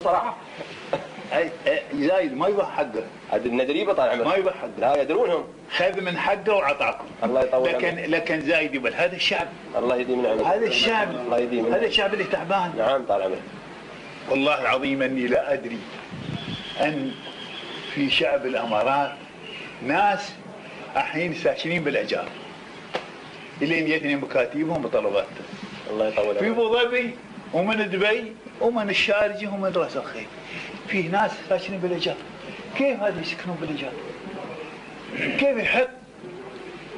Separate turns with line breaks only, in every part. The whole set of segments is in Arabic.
صراحه.
زايد ما يبغى حقه.
عاد الندريبه طال عمرك
ما يبغى حقه.
لا يدرونهم.
خذ من حقه وعطاكم.
الله يطول عمرك.
لكن زايد يبغى هذا الشعب.
الله يديم من عمرك.
هذا الشعب.
الله يديم من
هذا الشعب اللي تعبان.
نعم طال عمرك.
والله العظيم اني لا ادري ان في شعب الامارات ناس الحين ساكنين بالاجار. الين يتني مكاتبهم وطلباتهم.
الله يطول عمرك.
في ابو ظبي ومن دبي ومن الشارجه ومن راس الخيل. فيه ناس ساكنين بالاجار. كيف هذا يسكنون بالاجار؟ كيف يحق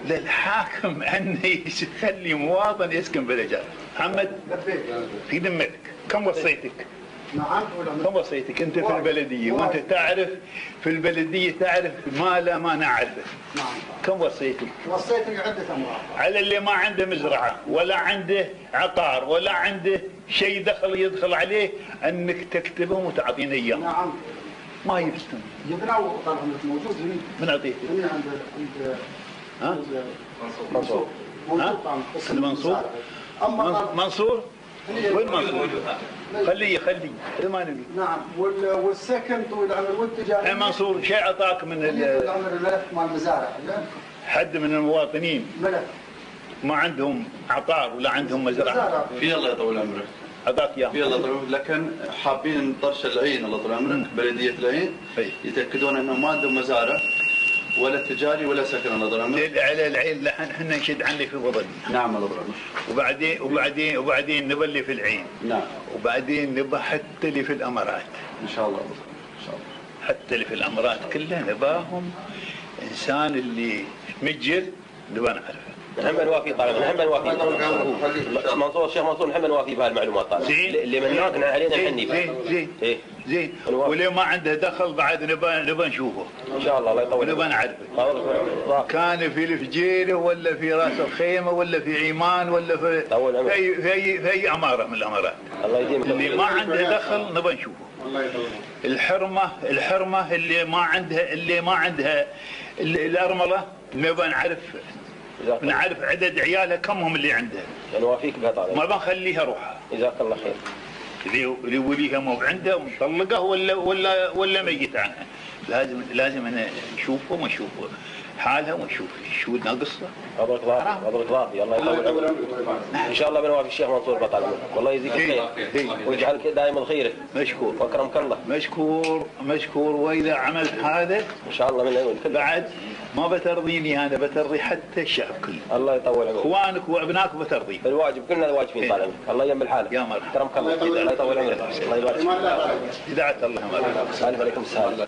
للحاكم انه يخلي مواطن يسكن بالاجار؟ محمد في ذمتك كم وصيتك؟
نعم.
كم وصيتك انت في البلديه وانت تعرف في البلديه تعرف ما لا ما نعرفه.
نعم.
كم وصيتك؟
وصيتك عده اموال.
على اللي ما عنده مزرعه ولا عنده عقار ولا عنده شيء يدخل عليه انك تكتبهم وتعطينا اياه.
نعم.
ما يفتن.
جبناه وطال عمرك موجود هنا.
من اعطيته؟
هنا عند
ها؟
منصور.
ها؟ المنصور؟ منصور؟ وين منصور؟ خليه ما نبي.
نعم. والسكن طويل العمر والتجارة.
منصور شيء اعطاك من
طويل العمر الملف مال المزارع.
حد من المواطنين
ملف
ما عندهم عقار ولا عندهم مزرعه؟
في الله يطول عمرك.
اعطاك اياه.
في الله يطول عمرك، لكن حابين طرش العين الله يطول عمرك، بلديه العين يتاكدون انهم ما عندهم مزارع ولا تجاري ولا سكن الله يطول عمرك.
على العين احنا نشد عنك في وضعي.
نعم الله يطول عمرك.
وبعدين نبلي في العين.
نعم.
وبعدين نبى حتى اللي في الامارات.
ان شاء الله ان شاء الله.
حتى اللي في الامارات كلها نباهم انسان اللي متجر نبى نعرفه.
نحن بنوافي طال نحن بنوافي منصور الشيخ منصور نحن بنوافي بهالمعلومات طال اللي من هناك علينا نحني
زين واللي ما عنده دخل بعد نبى نشوفه
ان شاء الله. الله يطول
نبى نعرفه كان في الفجيره ولا في راس الخيمه ولا في عمان ولا في اي اماره من الامارات.
الله يديم
اللي ما عنده دخل نبى نشوفه. الحرمه اللي ما عندها الارمله نبى نعرف عدد عيالها كم هم اللي عندها.
نوافيك بها طال
ما بنخليها روحها.
جزاك الله خير.
اللي وليها مو عنده ومطلقه ولا ميت عنها. لازم انا نشوفه ونشوفه حالها ونشوف شو ناقصها.
عبرك ضافي الله يطول عمرك. ان شاء الله بنوافي الشيخ منصور بطال عمرك. والله يجزيك الخير ويجعلك دائما خيره.
مشكور
واكرمك الله.
مشكور واذا عملت هذا
ان شاء الله من
بعد ما بترضيني انا بترضي حتى الشعب كله.
الله يطول عمرك.
اخوانك وابنائك بترضي.
الواجب كلنا واجبين طال عمرك. الله يم الحاله.
يا مرحبا.
اكرمك الله. الله يطول عمرك. الله يبارك فيك.
اذاعه الله يبارك.
الف عليكم السلام.